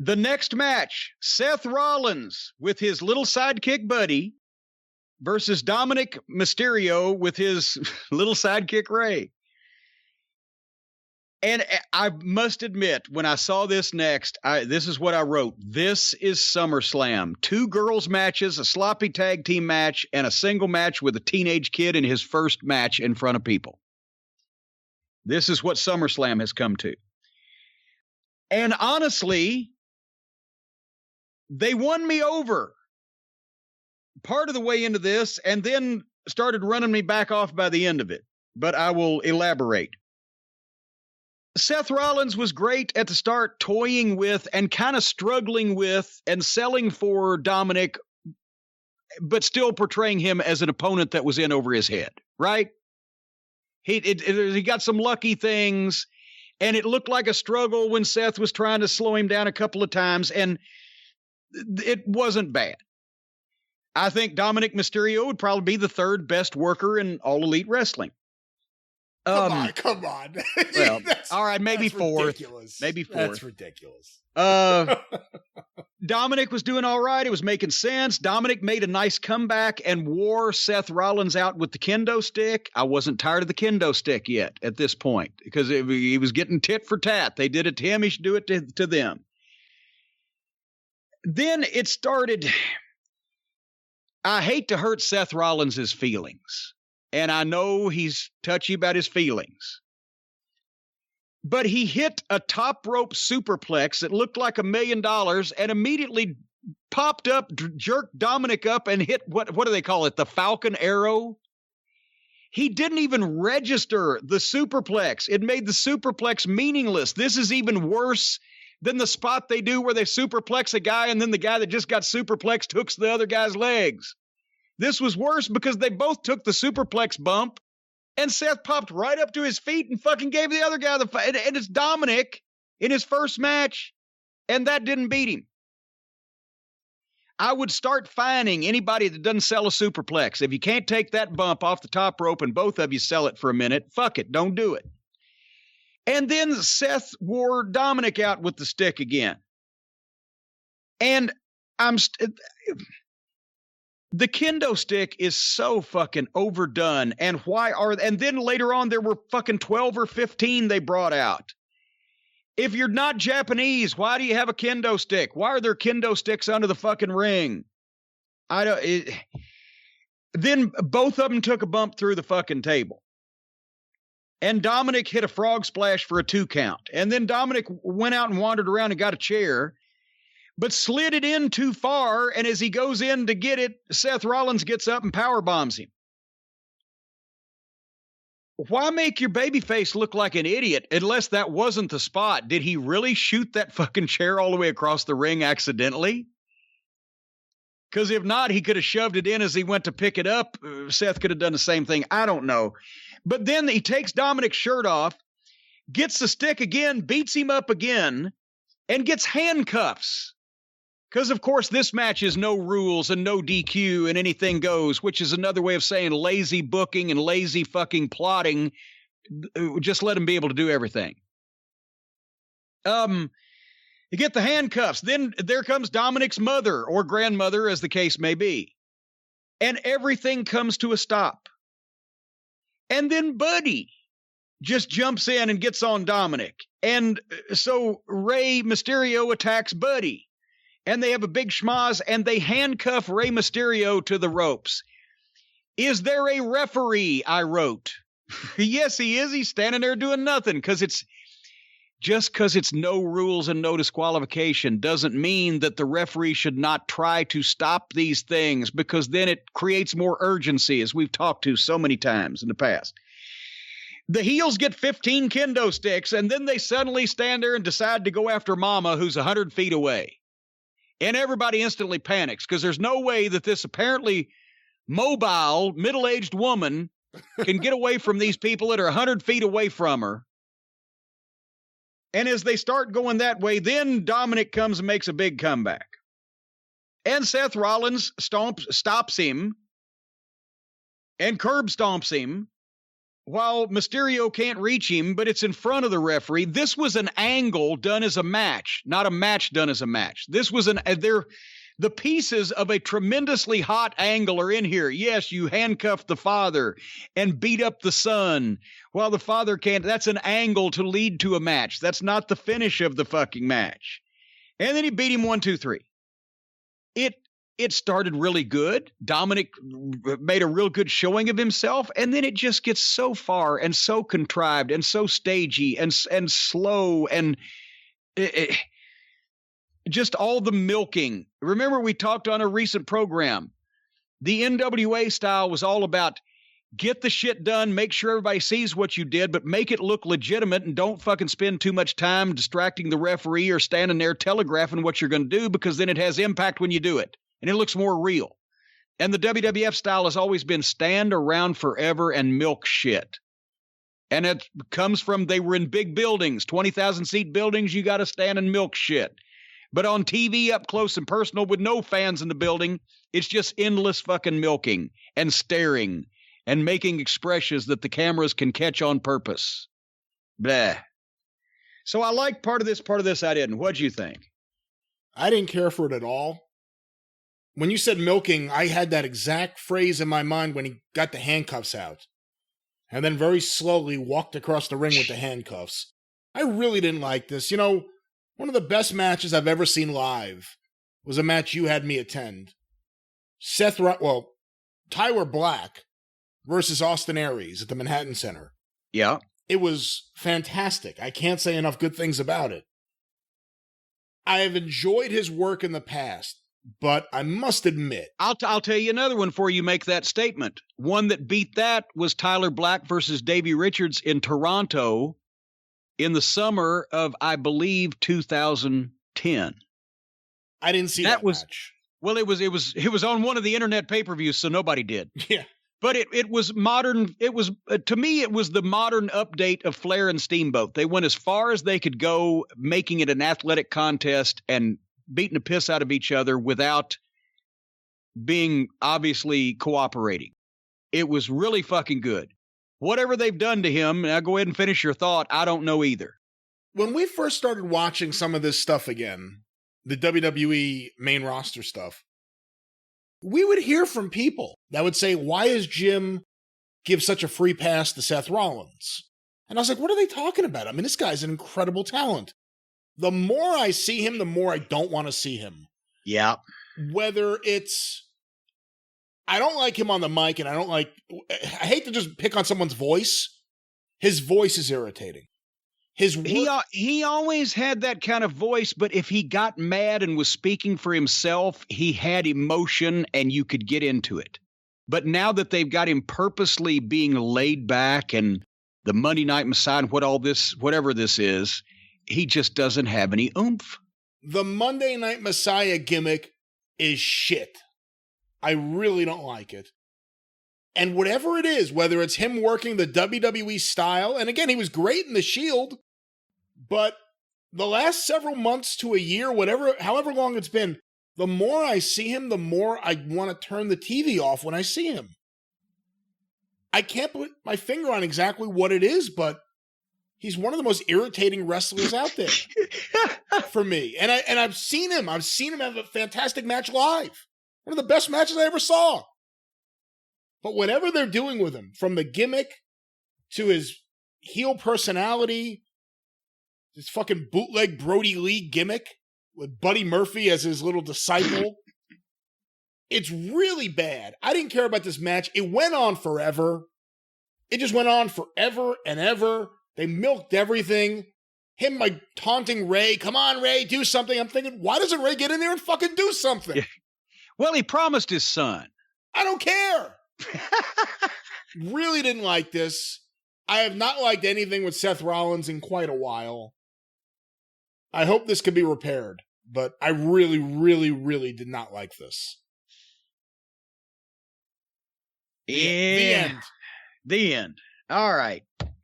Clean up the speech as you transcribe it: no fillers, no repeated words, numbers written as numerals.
The next match, Seth Rollins with his little sidekick buddy versus Dominic Mysterio with his little sidekick Ray. And I must admit, when I saw this next, this is what I wrote. This is SummerSlam. 2 girls matches, a sloppy tag team match, and a single match with a teenage kid in his first match in front of people. This is what SummerSlam has come to. And honestly, they won me over part of the way into this and then started running me back off by the end of it. But I will elaborate. Seth Rollins was great at the start, toying with and kind of struggling with and selling for Dominic, but still portraying him as an opponent that was in over his head, right? He got some lucky things, and it looked like a struggle when Seth was trying to slow him down a couple of times, and it wasn't bad. I think Dominic Mysterio would probably be the 3rd best worker in All Elite Wrestling. Come on. Well, all right, maybe 4th. Ridiculous. Maybe 4th. That's ridiculous. Dominic was doing all right. It was making sense. Dominic made a nice comeback and wore Seth Rollins out with the kendo stick. I wasn't tired of the kendo stick yet at this point because he was getting tit for tat. They did it to him. He should do it to them. Then it started. I hate to hurt Seth Rollins' feelings, and I know he's touchy about his feelings. But he hit a top rope superplex that looked like $1 million and immediately popped up, jerked Dominic up, and hit what do they call it? The Falcon Arrow. He didn't even register the superplex. It made the superplex meaningless. This is even worse than the spot they do where they superplex a guy and then the guy that just got superplexed hooks the other guy's legs. This was worse because they both took the superplex bump and Seth popped right up to his feet and fucking gave the other guy and it's Dominic in his first match, and that didn't beat him. I would start fining anybody that doesn't sell a superplex. If you can't take that bump off the top rope and both of you sell it for a minute, fuck it, don't do it. And then Seth wore Dominic out with the stick again. And the kendo stick is so fucking overdone. And and then later on there were fucking 12 or 15 they brought out. If you're not Japanese, why do you have a kendo stick? Why are there kendo sticks under the fucking ring? Then both of them took a bump through the fucking table. And Dominic hit a frog splash for a 2 count. And then Dominic went out and wandered around and got a chair, but slid it in too far. And as he goes in to get it, Seth Rollins gets up and power bombs him. Why make your babyface look like an idiot unless that wasn't the spot? Did he really shoot that fucking chair all the way across the ring accidentally? Because if not, he could have shoved it in as he went to pick it up. Seth could have done the same thing. I don't know. But then he takes Dominic's shirt off, gets the stick again, beats him up again, and gets handcuffs. Because, of course, this match is no rules and no DQ and anything goes, which is another way of saying lazy booking and lazy fucking plotting. Just let him be able to do everything. You get the handcuffs. Then there comes Dominic's mother or grandmother, as the case may be. And everything comes to a stop. And then Buddy just jumps in and gets on Dominic. And so Rey Mysterio attacks Buddy. And they have a big schmoz, and they handcuff Rey Mysterio to the ropes. Is there a referee? I wrote. Yes, he is. He's standing there doing nothing because it's no rules and no disqualification doesn't mean that the referee should not try to stop these things, because then it creates more urgency, as we've talked to so many times in the past. The heels get 15 kendo sticks, and then they suddenly stand there and decide to go after Mama, who's 100 feet away. And everybody instantly panics because there's no way that this apparently mobile, middle-aged woman can get away from these people that are 100 feet away from her. And as they start going that way, then Dominic comes and makes a big comeback. And Seth Rollins stops him and curb stomps him while Mysterio can't reach him, but it's in front of the referee, this was an angle done as a match, not a match done as a match. This was the pieces of a tremendously hot angle are in here. Yes, you handcuff the father and beat up the son while the father can't. That's an angle to lead to a match. That's not the finish of the fucking match. And then he beat him 1, 2, 3. It started really good. Dominic made a real good showing of himself, and then it just gets so far and so contrived and so stagey and slow and just all the milking. Remember, we talked on a recent program. The NWA style was all about get the shit done, make sure everybody sees what you did, but make it look legitimate and don't fucking spend too much time distracting the referee or standing there telegraphing what you're going to do, because then it has impact when you do it. And it looks more real. And the WWF style has always been stand around forever and milk shit. And it comes from they were in big buildings, 20,000 seat buildings. You got to stand and milk shit. But on TV, up close and personal with no fans in the building, it's just endless fucking milking and staring and making expressions that the cameras can catch on purpose. Blah. So I like part of this I didn't. What'd you think? I didn't care for it at all. When you said milking, I had that exact phrase in my mind when he got the handcuffs out. And then very slowly walked across the ring with the handcuffs. I really didn't like this. You know, one of the best matches I've ever seen live was a match you had me attend. Tyler Black versus Austin Aries at the Manhattan Center. Yeah. It was fantastic. I can't say enough good things about it. I have enjoyed his work in the past. But I must admit, I'll tell you another one before you make that statement. One that beat that was Tyler Black versus Davey Richards in Toronto in the summer of, I believe, 2010. I didn't see that match. Well, it was on one of the internet pay-per-views, so nobody did. Yeah. But it was modern. It was, to me, it was the modern update of Flair and Steamboat. They went as far as they could go, making it an athletic contest and beating the piss out of each other without being obviously cooperating. It was really fucking good. Whatever they've done to him, now go ahead and finish your thought, I don't know either. When we first started watching some of this stuff again, the WWE main roster stuff, we would hear from people that would say, why is Jim give such a free pass to Seth Rollins? And I was like, what are they talking about? I mean, this guy's an incredible talent. The more I see him, the more I don't want to see him. Yeah. Whether it's, I don't like him on the mic, and I hate to just pick on someone's voice. His voice is irritating. He always had that kind of voice, but if he got mad and was speaking for himself, he had emotion and you could get into it. But now that they've got him purposely being laid back and the Monday Night Messiah and whatever this is, he just doesn't have any oomph. The Monday Night Messiah gimmick is shit. I really don't like it. And whatever it is, whether it's him working the WWE style, and again, he was great in the Shield, but the last several months to a year, however long it's been, the more I see him, the more I want to turn the TV off when I see him. I can't put my finger on exactly what it is, but he's one of the most irritating wrestlers out there for me. And I've seen him. I've seen him have a fantastic match live. One of the best matches I ever saw. But whatever they're doing with him, from the gimmick to his heel personality, this fucking bootleg Brody Lee gimmick with Buddy Murphy as his little disciple, it's really bad. I didn't care about this match. It went on forever. It just went on forever and ever. They milked everything. Him like taunting Ray. Come on, Ray, do something. I'm thinking, why doesn't Ray get in there and fucking do something? Yeah. Well, he promised his son. I don't care. Really didn't like this. I have not liked anything with Seth Rollins in quite a while. I hope this can be repaired, but I really, really, really did not like this. Yeah. The end. All right.